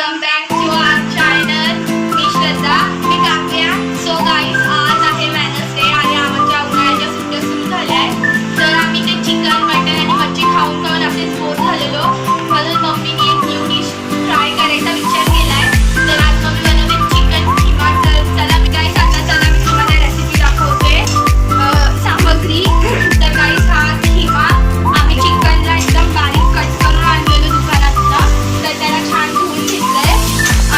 Welcome back to our channel. मी श्रद्धा, मी Kavya. So guys, आज आहे वेडनेसडे आणि आमच्या उन्हाळ्याच्या सुट्ट्या सुरू झाल्या आहेत. तर आम्ही ते चिकन, मटन आणि मच्छी खाऊन खाऊन असेच बोर झालेलो, म्हणून मम्मीने एक न्यू डिश ट्राय करायचा विचार केला आहे. तर आज मम्मी बनवते चिकन किमा. तर चला मी गाईज, आता चला मी तुम्हाला रेसिपी दाखवते. सामग्री. तर गाईज, हा किमा आम्ही चिकनला एकदम बारीक कट करून आणलेलो दुकानातनं. तर त्याला छान धुवून घेतलंय.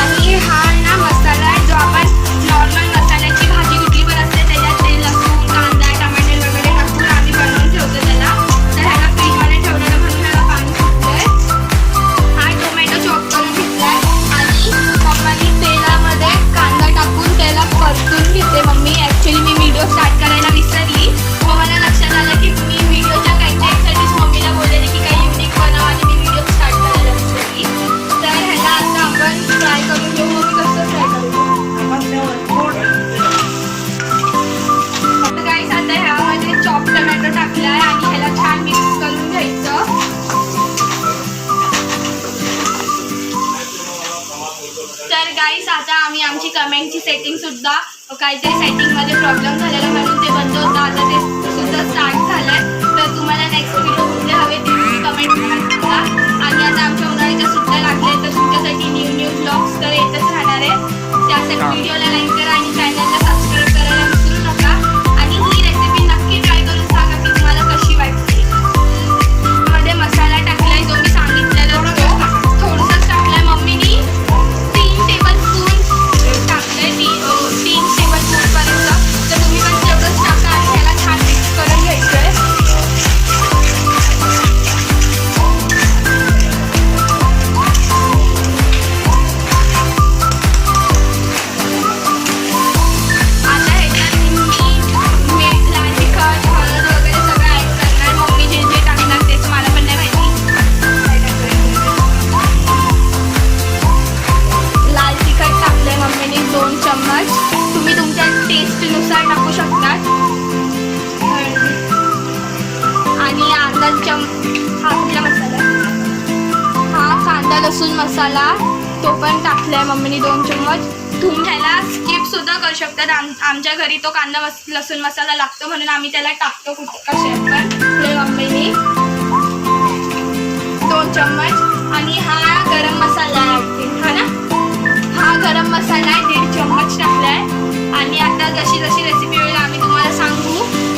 आणि हा ना मसाला आहे जो आपण नॉर्मल मसाल्याची भाजी कुठली पण असते त्याच्यात ते लसूण, कांदा, टमाटे वगैरे टाकून आम्ही बनवून ठेवतो त्याला. तर ह्याला फ्रीजमध्ये ठेवलेलं म्हणून ह्याला पाणी सुटलंय. हा टोमॅटो चॉप करून घेतलाय आणि पप्पानी तेलामध्ये कांदा टाकून त्याला परतून घेते. मम्मी ॲक्च्युली मी व्हिडिओ स्टार्ट करायला विसरली. मग मला लक्षात आलं की मी व्हिडिओच्या काहीच मम्मीला बोललेले की काही युनिक बनव आणि मी व्हिडिओ स्टार्ट करायला विसरली. तर ह्याला आता आपण फ्राय करून घेऊ. मग कसं फ्राय करू? आता गाईस, आता ह्यामध्ये चॉप टोमॅटो टाकला आहे आणि ह्याला छान मिक्स करून घ्यायचं. तर गाईस, आता आम्ही आमची कमेंटची सेटिंग सुद्धा काहीतरी सेटिंगमध्ये प्रॉब्लेम झालेला म्हणून ते बंद होतं. आता ते सुद्धा स्टार्ट झालंय. तर तुम्हाला नेक्स्ट व्हिडिओ कुठले हवे ते कमेंट करा. आणि आता आमच्या उन्हाळ्याच्या सुट्ट्या लागल्या तर तुमच्यासाठी न्यू ब्लॉग्स तर येतच राहणार आहे. त्यासाठी व्हिडिओला लाईक करा आणि चॅनलला सबस्क्राईब करायला विसरू नका. आणि ही रेसिपी नक्की ट्राय करून सांगा की तुम्हाला कशी वाटते. मध्ये मसाला टाकलाय जो मी सांगितलेला होतो, थोडंसंच टाकलाय. मम्मीनी 3 टेबलस्पून टाकलंय, 3 टेबलस्पूनपर्यंत. तर तुम्ही पण तेवढंच टाका आणि ह्याला छान मिक्स करून घ्यायचं आहे. आता ह्याच्यात मीठ, लाल तिखट, हळद वगैरे सगळं ॲड करणार. मम्मी जे जे टाकणार तेच मला पण नाही माहिती. लाल तिखट टाकलंय मम्मीने 2 चम्मच. तुम्ही तुमच्या टेस्टनुसार टाकू शकता. आणि अर्धा हा कुठला मसाला आहे? हा कांदा लसूण मसाला, तो पण टाकलाय मम्मीने 2 चम्मच. तुम्ही ह्याला स्किप सुद्धा करू शकतात. आमच्या घरी तो कांदा लसूण मसाला लागतो म्हणून आम्ही त्याला टाकतो कसे पण. मम्मीने 2 चम्मच. आणि हा गरम मसाला आहे, हा ना, हा गरम मसाला आहे 1.5 चम्मच टाकलाय. आणि आता जशी जशी रेसिपी होईल आम्ही तुम्हाला सांगू.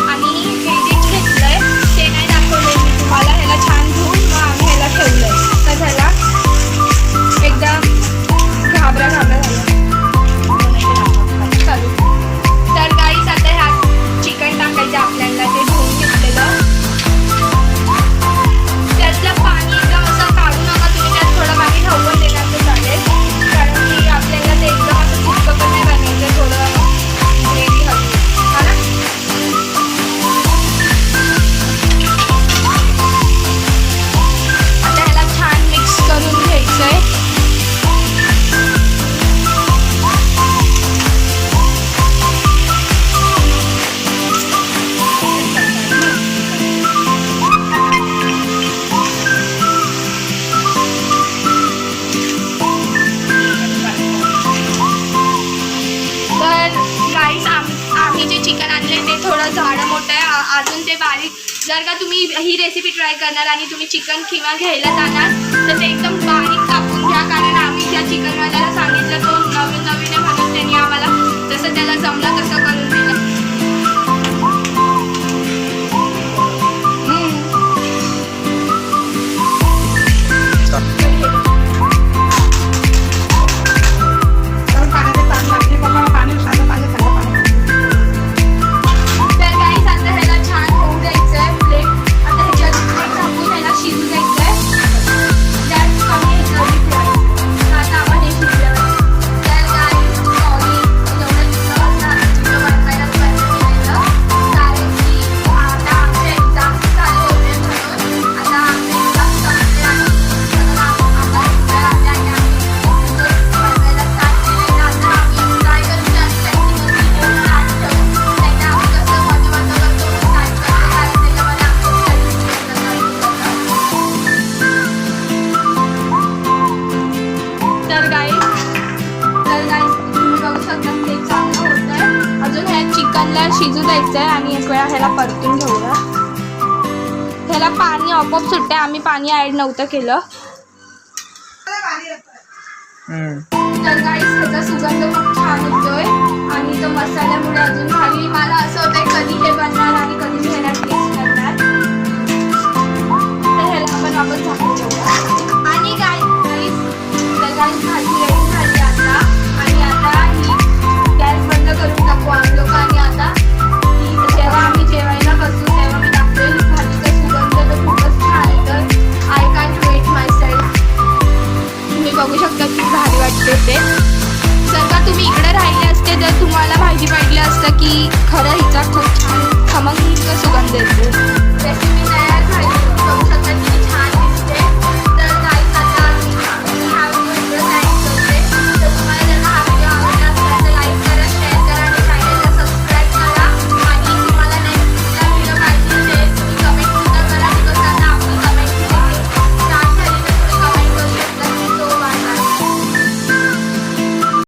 आणि हे जे घेतलंय ते नाही दाखवलंय मी तुम्हाला. ह्याला छान धुवून मग आम्ही ह्याला ठेवलंय. तर ह्याला एकदम घाबरा झाला चालू. तर गाईस, आता ह्यात चिकन टाकायचं आपल्याला, ते धुवून घेतलेलं. त्यातलं पाणी एकदम असं काढू नका तुम्ही. त्यात थोडं पाणी ठेवून देणार तर चालेल, कारण की आपल्याला ते एकदम असं सुक्कं पण नाही बनायचं. थोडं ग्रेव्ही हवी, हा ना. आता ह्याला छान मिक्स करून घ्यायचं आहे. तर गाईस, आम्ही जे चिकन आणले ते थोडं झाडं मोठं आहे, अजून ते बारीक. जर का तुम्ही ही रेसिपी ट्राय करणार आणि तुम्ही चिकन किमा घ्यायला जाणार तर ते एकदम बारीक कापून घ्या. कारण आम्ही ज्या चिकनवाल्याला सांगितलं तो नवीन आहे म्हणून त्यांनी आम्हाला जसं त्याला जमलं तसं करून दिलं. तर गाईस, आता ह्याला छान होऊ द्यायचं आहे प्लेट. आता ह्याच्यात टाकून ह्याला शिजू द्यायचं आहे. गॅस कमी तर गाईस तुम्ही बघू शकता ते चांगलं होत आहे. अजून ह्या चिकनला शिजू द्यायचं आहे आणि एक वेळा ह्याला परतून घेऊया. ह्याला पाणी आपोआप सुटते, आम्ही पाणी ॲड नव्हतं केलं. तर गाईस ह्याचा सुगंध खूप छान येतोय आणि तो मसाल्यामुळे अजून भारी. मला असं होतंय कधी हे बनणार आणि कधी ह्याला टेस्ट करणार. तर ह्याला आपण वापस झाकून ठेवूया. आणि गाईस भाजी रेडी झाली आता. आणि आता ही गॅस बंद करून टाकू आम्ही लोक. आणि आता जेव्हा आम्ही जेवायला बसू तेव्हा मी टाकतोय भाजीचा सुगंध तर खूपच छान येतोय. I can't wait myself. तुम्ही बघू शकता की भारी वाटते ते. जर का तुम्ही इकडे राहिले असते तर तुम्हाला माहिती पडलं असतं की खरं हिचा खूप छान खमंग सुगंध येतो. रेसिपी तयार